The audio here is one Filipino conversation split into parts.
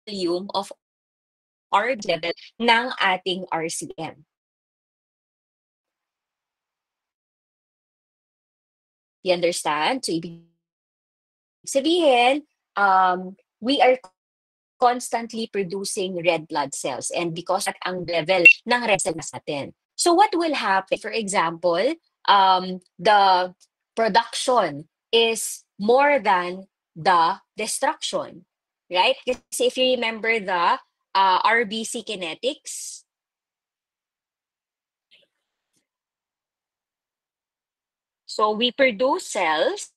volume of our level ng ating RCM. You understand? So, ibig sabihin, we are constantly producing red blood cells, and because at ang level ng red cells natin. So what will happen? For example, the production is more than the destruction, right? Kasi if you remember the RBC kinetics, so we produce cells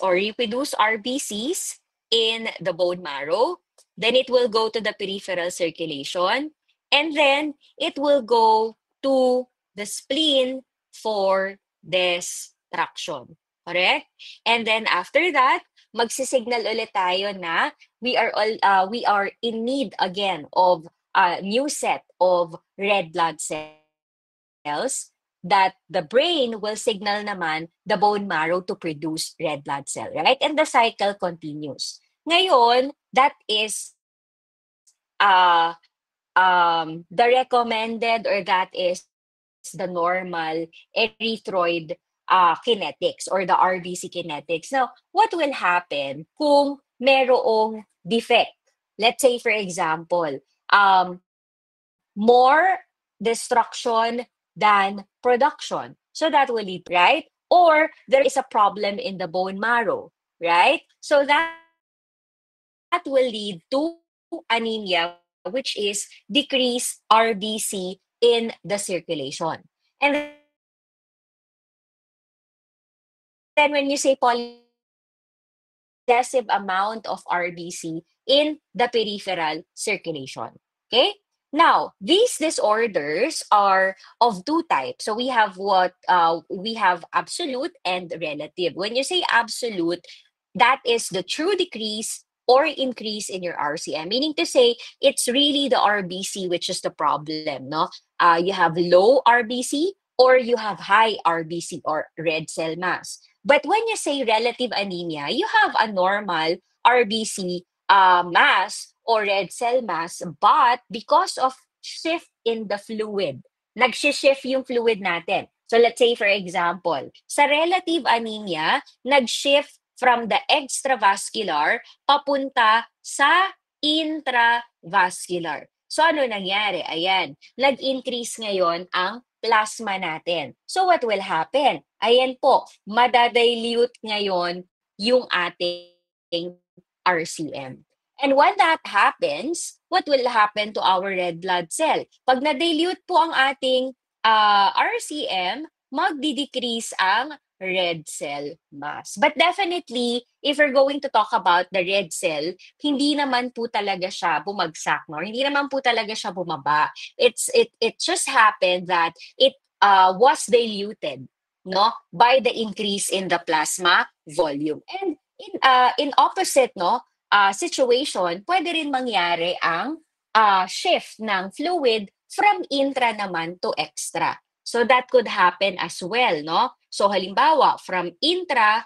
or reproduce RBCs in the bone marrow. Then it will go to the peripheral circulation. And then it will go to the spleen for destruction. Correct? And then after that, magsisignal ulit tayo na we are in need again of a new set of red blood cells that the brain will signal naman the bone marrow to produce red blood cell, right? And the cycle continues. Ngayon, that is the recommended, or that is the normal erythroid kinetics or the RBC kinetics. Now, what will happen kung merong defect? Let's say, for example, more destruction than production. So that will lead, right? Or there is a problem in the bone marrow, right? So that will lead to anemia, which is decreased RBC in the circulation. And then when you say excessive amount of RBC in the peripheral circulation. Okay? Now, these disorders are of two types. So we have we have absolute and relative. When you say absolute, that is the true decrease or increase in your RCM, meaning to say it's really the RBC which is the problem. No, you have low RBC or you have high RBC or red cell mass. But when you say relative anemia, you have a normal RBC mass or red cell mass, but because of shift in the fluid, nag-shift yung fluid natin. So let's say, for example, sa relative anemia, nag-shift from the extravascular papunta sa intravascular. So ano nangyari? Ayan, nag-increase ngayon ang plasma natin. So what will happen? Ayan po, madadilute ngayon yung ating RCM. And when that happens, what will happen to our red blood cell? Pag na-dilute po ang ating RCM, magdi-decrease ang red cell mass. But definitely, if we're going to talk about the red cell, hindi naman po talaga siya bumagsak, no? Hindi naman po talaga siya bumaba. It just happened that it was diluted, no, by the increase in the plasma volume. And in opposite, no, situation, pwede rin mangyari ang shift ng fluid from intra naman to extra. So that could happen as well, no? So halimbawa, from intra,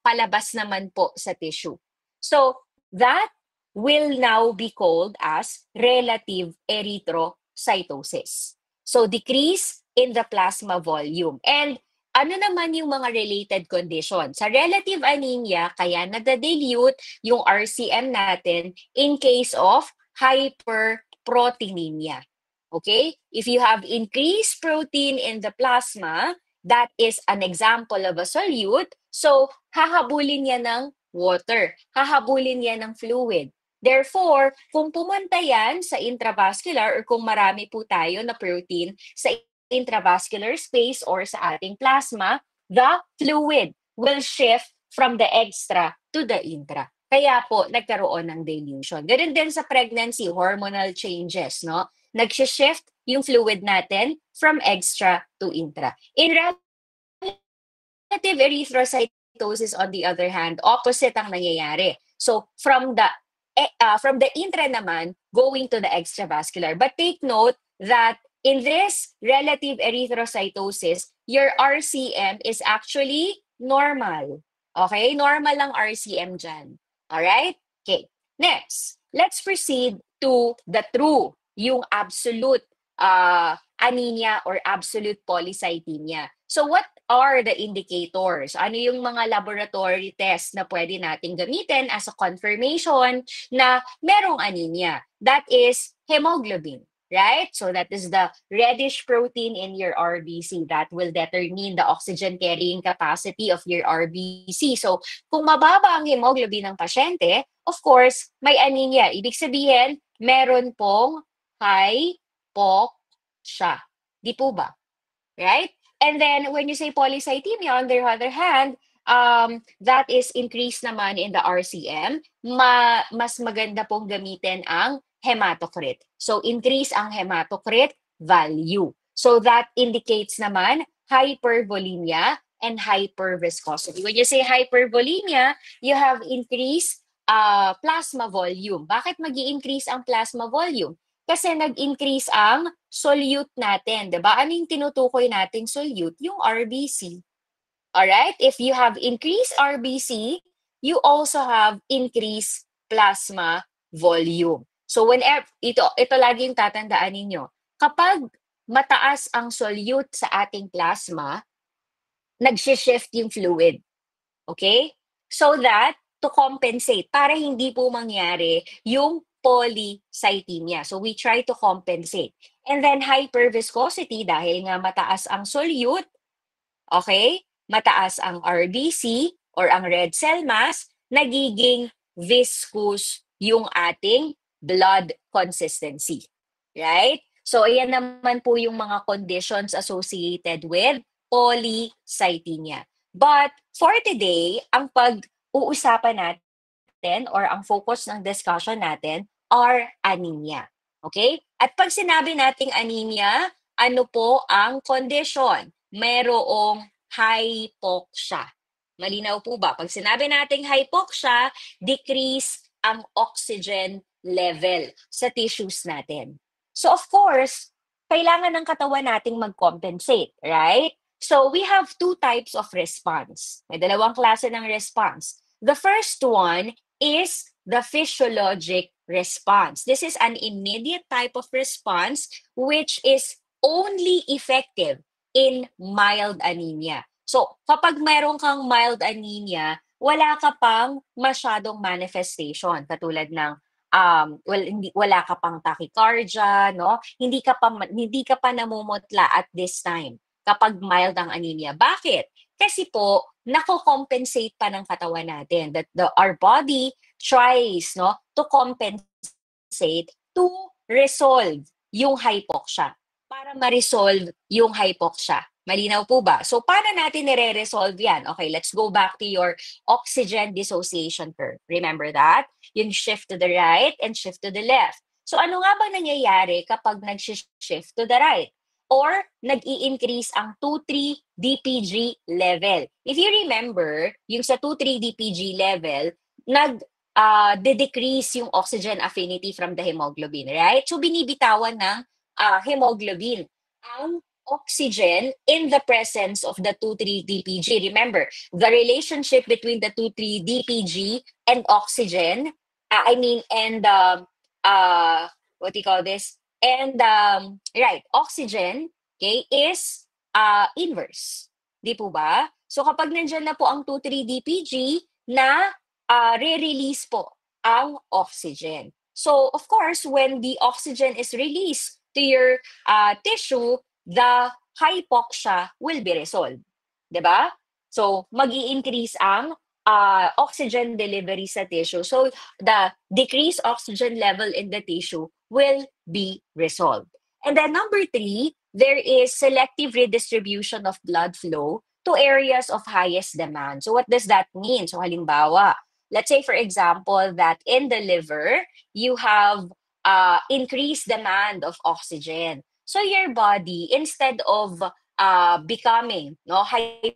palabas naman po sa tissue. So that will now be called as relative erythrocytosis. So decrease in the plasma volume. And ano naman yung mga related conditions? Sa relative anemia, kaya nadadilute yung RCM natin in case of hyperproteinemia. Okay? If you have increased protein in the plasma, that is an example of a solute. So, hahabulin niya ng water. Hahabulin niya ng fluid. Therefore, kung pumunta yan sa intravascular or kung marami po tayo na protein sa intravascular space or sa ating plasma, the fluid will shift from the extra to the intra. Kaya po, nagkaroon ng dilution. Ganun din sa pregnancy, hormonal changes, no? Nag-shift yung fluid natin from extra to intra. In relative erythrocytosis, on the other hand, opposite ang nangyayari. So, from the intra naman, going to the extravascular. But take note that in this relative erythrocytosis, your RCM is actually normal. Okay? Normal lang RCM dyan. Alright? Okay. Next. let's proceed to the true, yung absolute anemia or absolute polycythemia. So what are the indicators? Ano yung mga laboratory tests na pwede nating gamitin as a confirmation na merong anemia? That is hemoglobin, right? So that is the reddish protein in your RBC that will determine the oxygen carrying capacity of your RBC. So kung mababa ang hemoglobin ng pasyente, of course, may anemia. Ibig sabihin, meron pong hypoxia. Di po ba? Right? And then when you say polycythemia, on the other hand, that is increase naman in the RCM. Mas maganda pong gamitin ang hematocrit. So increase ang hematocrit value. So that indicates naman hypervolemia and hyperviscosity. When you say hypervolemia, you have increased plasma volume. Bakit mag-i-increase ang plasma volume? Kasi nag-increase ang solute natin, 'di ba? Ano yung tinutukoy nating solute? Yung RBC. Alright? If you have increased RBC, you also have increased plasma volume. So whenever ito lagi yung tatandaan ninyo. Kapag mataas ang solute sa ating plasma, nagshi-shift yung fluid. Okay? So that to compensate para hindi po mangyari yung polycythemia. So we try to compensate. And then hyperviscosity dahil nga mataas ang solute, okay? Mataas ang RBC or ang red cell mass, nagiging viscous yung ating blood consistency. Right? So ayan naman po yung mga conditions associated with polycythemia. But for today, ang pag-uusapan natin or ang focus ng discussion natin are anemia. Okay? At pag sinabi nating anemia, ano po ang condition? Merong hypoxia. Malinaw po ba? Pag sinabi nating hypoxia, decrease ang oxygen level sa tissues natin. So of course, kailangan ng katawan nating mag-compensate, right? So we have two types of response. May dalawang klase ng response. The first one is the physiologic response. This is an immediate type of response which is only effective in mild anemia. So kapag mayroon kang mild anemia, wala ka pang masyadong manifestation katulad ng wala ka pang tachycardia, no? Hindi ka pa namumutla at this time kapag mild ang anemia. Bakit? Kasi po nako-compensate pa ng katawan natin that our body tries no to compensate to resolve yung hypoxia para ma-resolve yung hypoxia. Malinaw po ba? So paano natin nire-resolve yan? Okay, let's go back to your oxygen dissociation curve. Remember that? Yung shift to the right and shift to the left. So ano nga bang nangyayari kapag nag-shift to the right? Or nag-i-increase ang 2,3-DPG level. If you remember, yung sa 2,3-DPG level, de-decrease yung oxygen affinity from the hemoglobin, right? So binibitawan ng hemoglobin ang oxygen in the presence of the 2,3-DPG. Remember, the relationship between the 2,3-DPG and oxygen, what do you call this? And right, oxygen, okay, is inverse. Di po ba? So kapag nandiyan na po ang 2,3-DPG na re-release po ang oxygen. So of course, when the oxygen is released to your tissue, the hypoxia will be resolved. Di ba? So mag-i-increase ang oxygen delivery sa tissue. So the decreased oxygen level in the tissue will be resolved. And then number 3, there is selective redistribution of blood flow to areas of highest demand. So what does that mean? So halimbawa, let's say for example that in the liver, you have increased demand of oxygen. So your body, instead of becoming hypoxic,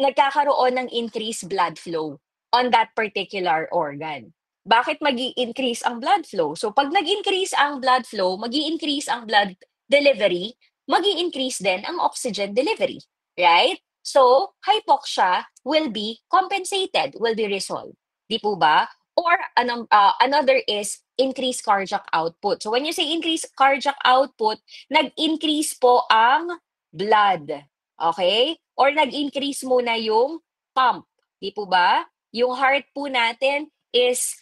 nagkakaroon ng increased blood flow on that particular organ. Bakit mag-i-increase ang blood flow? So pag nag-increase ang blood flow, mag-i-increase ang blood delivery, mag-i-increase din ang oxygen delivery, right? So hypoxia will be compensated, will be resolved. Di po ba? Or another is increased cardiac output. So when you say increased cardiac output, nag-increase po ang blood. Okay? Or nag-increase muna yung pump. Di po ba? Yung heart po natin is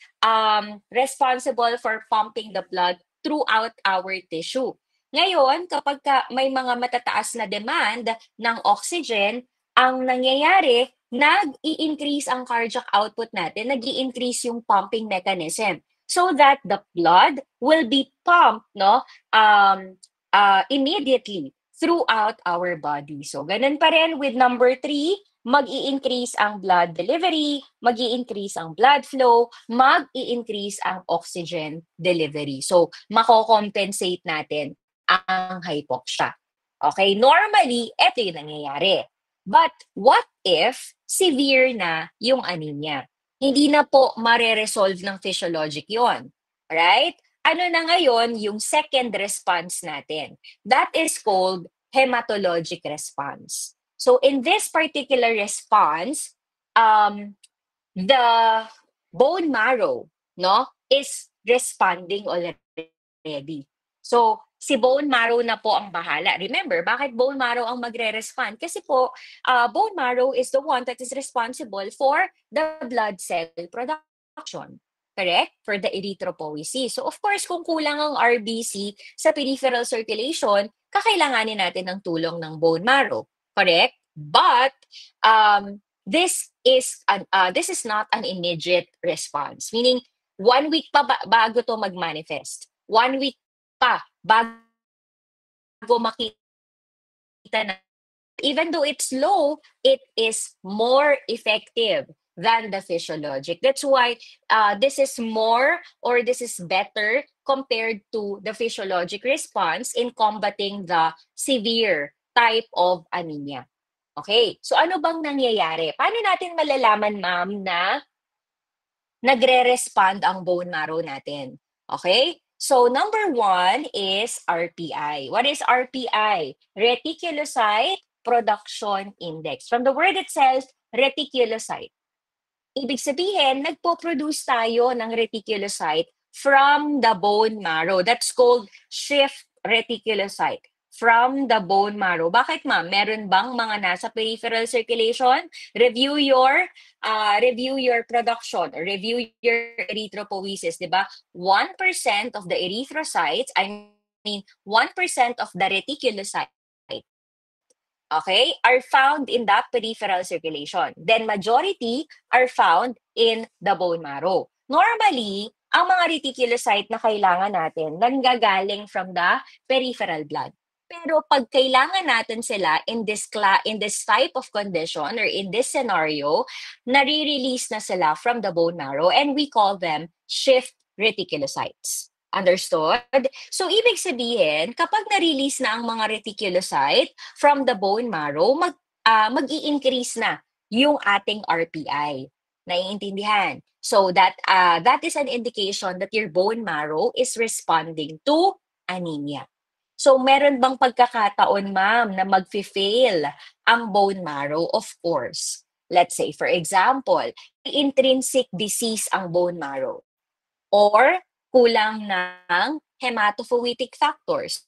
responsible for pumping the blood throughout our tissue. Ngayon, kapag may mga matataas na demand ng oxygen, ang nangyayari, nag-i-increase ang cardiac output natin, nag-i-increase yung pumping mechanism so that the blood will be pumped immediately throughout our body. So, ganun pa rin with number 3, mag-i-increase ang blood delivery, mag-i-increase ang blood flow, mag-i-increase ang oxygen delivery. So, mako-compensate natin ang hypoxia. Okay, normally, ito yung nangyayari. But what if severe na yung anemia? Hindi na po mare-resolve ng physiologic yon. Right? Ano na ngayon yung second response natin? That is called hematologic response. So in this particular response, the bone marrow, no, is responding already. So, si bone marrow na po ang bahala. Remember, bakit bone marrow ang magre-respond? Kasi po, bone marrow is the one that is responsible for the blood cell production. Correct? For the erythropoiesis. So, of course, kung kulang ang RBC sa peripheral circulation, kakailanganin natin ng tulong ng bone marrow. Correct? But, this is not an immediate response. Meaning, 1 week pa bago to mag-manifest. 1 week pa bago makita na even though it's low, it is more effective than the physiologic. That's why this is more or this is better compared to the physiologic response in combating the severe type of anemia. Okay, so ano bang nangyayari? Paano natin malalaman, ma'am, na nagre-respond ang bone marrow natin? Okay? So number 1 is RPI. What is RPI? Reticulocyte Production Index. From the word itself, reticulocyte. Ibig sabihin, nagpo-produce tayo ng reticulocyte from the bone marrow. That's called shift reticulocyte from the bone marrow. Bakit, ma'am? Meron bang mga nasa peripheral circulation? Review your production, review your erythropoiesis, 'di ba? 1% of the erythrocytes, I mean 1% of the reticulocyte, okay, are found in the peripheral circulation. Then majority are found in the bone marrow. Normally, ang mga reticulocyte na kailangan natin nanggagaling from the peripheral blood. Pero pag kailangan natin sila in this type of condition or in this scenario, nare-release na sila from the bone marrow and we call them shift reticulocytes. Understood? So, ibig sabihin, kapag na-release na ang mga reticulocyte from the bone marrow, mag-i-increase na yung ating RPI. Naiintindihan? So, that is an indication that your bone marrow is responding to anemia. So, meron bang pagkakataon, ma'am, na mag-fail ang bone marrow? Of course. Let's say, for example, intrinsic disease ang bone marrow or kulang ng hematopoietic factors.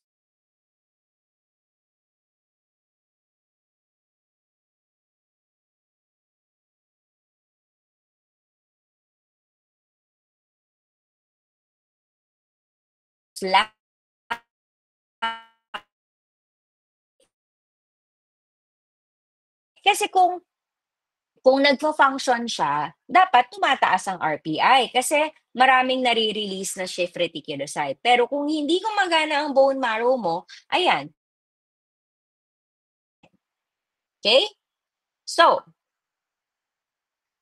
Kasi kung nagfa-function siya, dapat tumataas ang RPI kasi maraming nare-release na shift reticulocyte. Pero kung hindi gumagana ang bone marrow mo, ayan. Okay? So,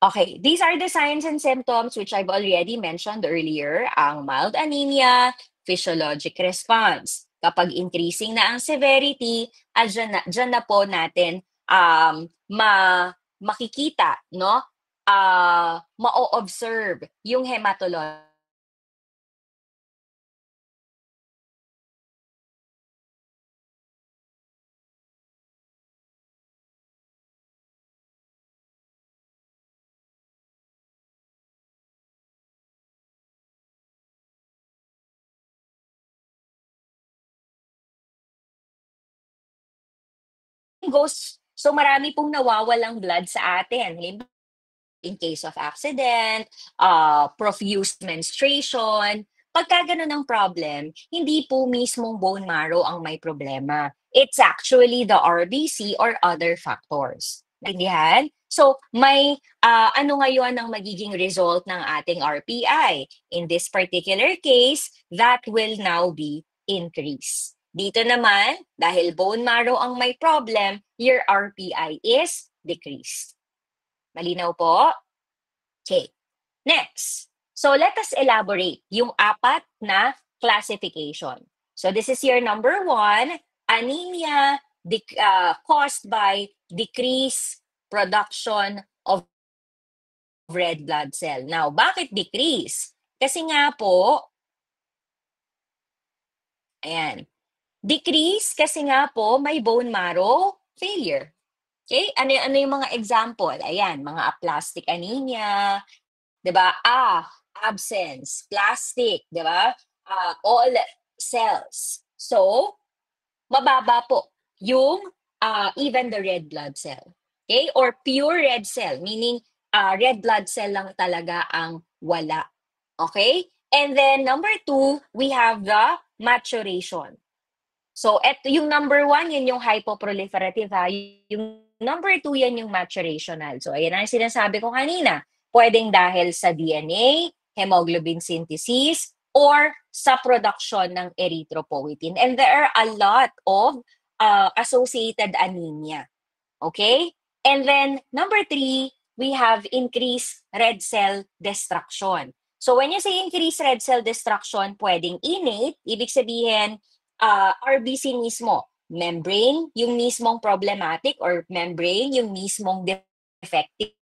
okay, these are the signs and symptoms which I've already mentioned earlier, ang mild anemia, physiologic response. Kapag increasing na ang severity, dyan na po natin makikita, no? Ma-observe yung hematology so marami pong nawawalang blood sa atin. In case of accident, profuse menstruation, pagka ganun ang problem, hindi po mismong bone marrow ang may problema. It's actually the RBC or other factors. Naintindihan? So, may ano ngayon ang magiging result ng ating RPI? In this particular case, that will now be increased. Dito naman, dahil bone marrow ang may problem, your RPI is decreased. Malinaw po? Okay. Next. So let us elaborate yung apat na classification. So this is your number 1, anemia caused by decreased production of red blood cell. Now, bakit decrease? Kasi nga po, ayan, decrease kasi nga po may bone marrow failure. Okay? Ano yung mga example? Ayan, mga aplastic anemia, 'di ba? Absence, plastic, 'di ba? All cells. So, mababa po yung even the red blood cell. Okay? Or pure red cell, meaning red blood cell lang talaga ang wala. Okay? And then number 2, we have the maturation. So, eto yung number 1, yun yung hypoproliferative ha. Yung number 2, yan yung maturational. So, ayan ang sinasabi ko kanina. Pwedeng dahil sa DNA, hemoglobin synthesis, or sa production ng erythropoietin. And there are a lot of associated anemia. Okay? And then, number 3, we have increased red cell destruction. So, when you say increased red cell destruction, pwedeng innate, ibig sabihin, RBC mismo, membrane, yung mismong problematic, or membrane, yung mismong defective,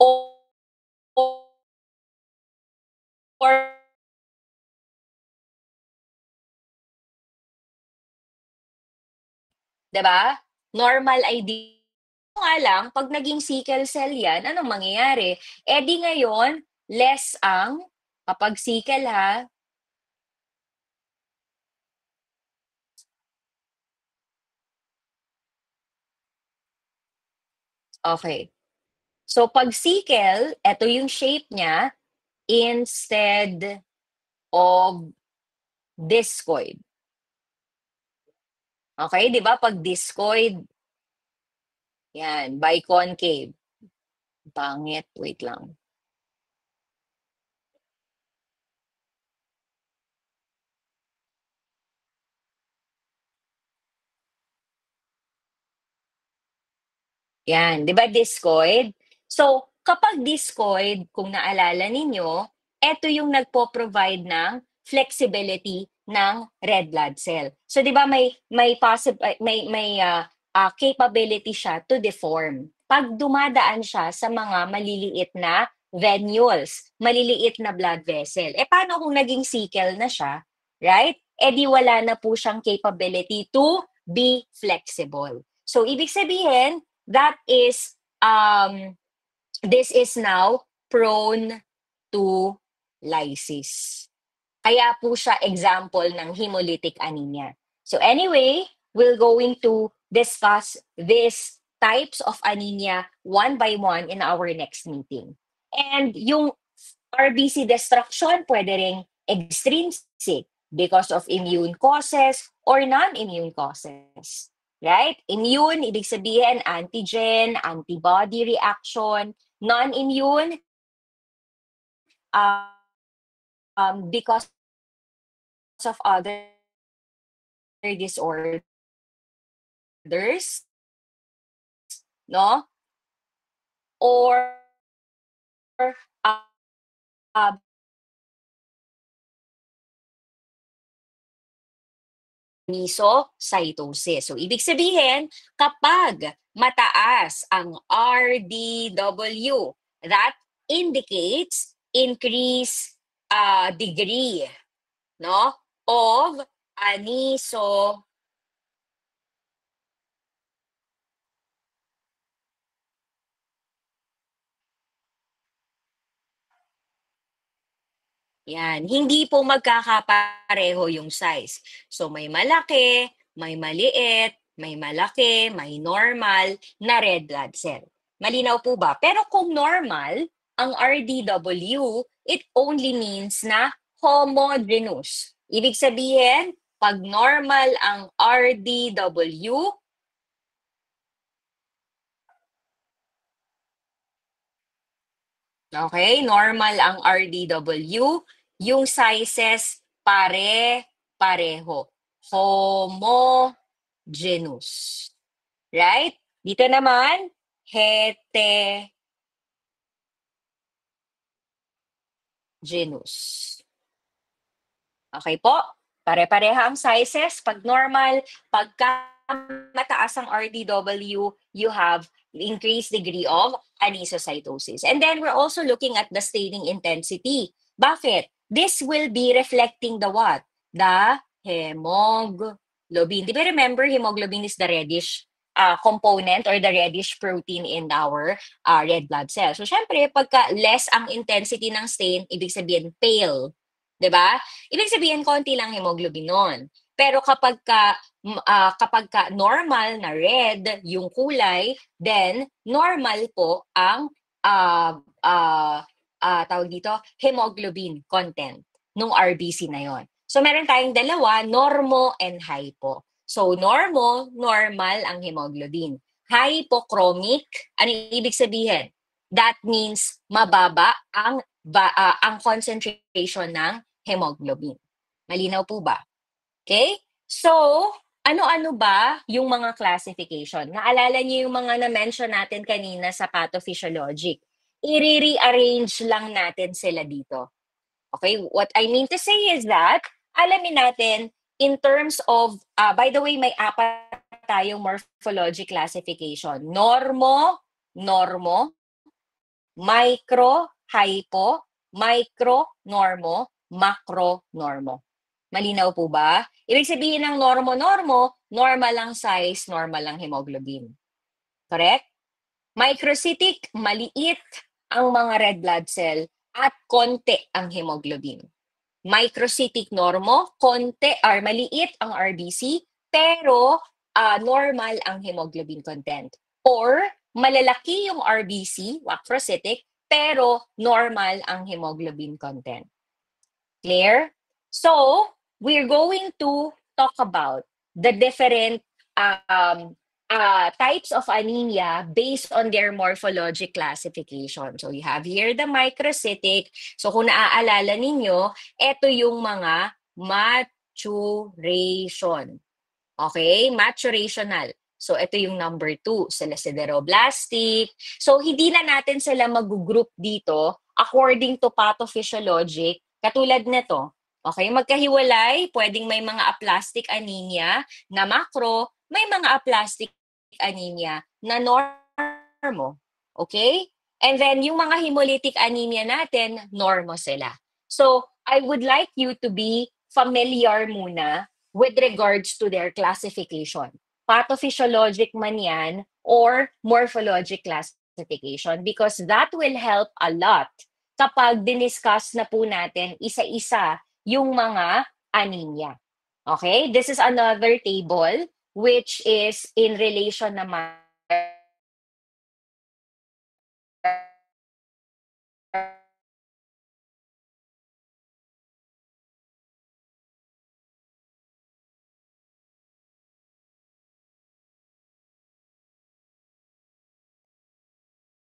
or, or 'di ba? Normal ID. Nga lang, pag naging sickle cell yan, anong mangyayari? Eh di ngayon, less ang, kapag sickle ha, okay. So pag sickle, ito yung shape niya, instead of discoid. Okay, di ba? Pag discoid, yan, biconcave. Pangit, wait lang. Yan, 'di ba discoid? So, kapag discoid, kung naalala ninyo, ito yung nagpo-provide ng flexibility ng red blood cell. So, 'di ba may capability siya to deform. Pag dumadaan siya sa mga maliliit na venules, maliliit na blood vessel. Eh paano kung naging sickle na siya, right? Eh di wala na po siyang capability to be flexible. So, ibig sabihin, that is this is now prone to lysis. Kaya po siya example ng hemolytic anemia. So anyway, we're going to discuss these types of anemia one by one in our next meeting. And yung RBC destruction pwede ring extrinsic because of immune causes or non-immune causes. Right? Immune, ibig sabihin antigen, antibody reaction. Non-immune, because of other disorders, no? Or uh, uh, mesocytosis. So, ibig sabihin, kapag mataas ang RDW, that indicates increased degree, no, of aniso Yan, hindi po magkakapareho yung size. So may malaki, may maliit, may malaki, may normal na red blood cell. Malinaw po ba? Pero kung normal, ang RDW, it only means na homogeneous. Ibig sabihin, pag normal ang RDW, okay, normal ang RDW, yung sizes pare-pareho. Homogeneous. Right? Dito naman, heterogeneous. Okay po? Pare-pareha ang sizes. Pag normal, pagka mataas ang RDW, you have increased degree of anisocytosis. And then we're also looking at the staining intensity. Bakit? This will be reflecting the what? The hemoglobin. Di ba remember, hemoglobin is the reddish component or the reddish protein in our red blood cells. So, syempre, pagka less ang intensity ng stain, ibig sabihin pale. 'Di ba? Ibig sabihin konti lang hemoglobin nun. Pero kapag ka normal na red yung kulay, then normal po ang tawag dito, hemoglobin content nung RBC na yon. So meron tayong dalawa, normo and hypo. So normo, normal ang hemoglobin. Hypochromic, ano ibig sabihin? That means mababa ang concentration ng hemoglobin. Malinaw po ba? Okay? So, ano-ano ba yung mga classification? Naalala niyo yung mga na-mention natin kanina sa pathophysiologic. I-rearrange lang natin sila dito. Okay? What I mean to say is that, alamin natin in terms of, by the way, may apat tayong morphologic classification. Normo, normo, micro, hypo, micro, normo, macro, normo. Malinaw po ba? Ibig sabihin ng normo-normo, normal ang size, normal ang hemoglobin. Correct? Microcytic, maliit ang mga red blood cell at konti ang hemoglobin. Microcytic normo, konti or maliit ang RBC, pero normal ang hemoglobin content. Or malalaki yung RBC, macrocytic, pero normal ang hemoglobin content. Clear? So, we're going to talk about the different types of anemia based on their morphologic classification. So, you have here the microcytic. So, kung naaalala ninyo, ito yung mga maturation. Okay? Maturational. So, ito yung number 2, sila sideroblastic. So, hindi na natin sila mag-group dito according to pathophysiologic, katulad nito. Okay? Magkahiwalay, pwedeng may mga aplastic anemia na macro, may mga aplastic anemia na normo. Okay? And then, yung mga hemolytic anemia natin, normo sila. So, I would like you to be familiar muna with regards to their classification. Pathophysiologic man yan or morphologic classification because that will help a lot kapag diniscuss na po natin isa-isa yung mga anemia. Okay? This is another table which is in relation naman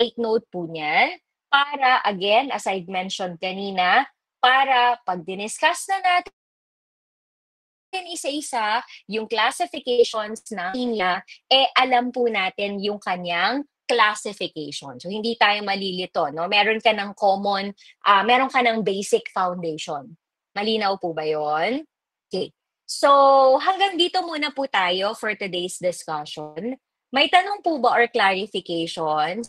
take note po niyan para, again, as I mentioned kanina, para pag diniscuss na natin isa-isa yung classifications ng linya, alam po natin yung kanyang classification. So, hindi tayo malilito, no? Meron ka ng common, meron ka ng basic foundation. Malinaw po ba yon? Okay. So, hanggang dito muna po tayo for today's discussion. May tanong po ba or clarifications?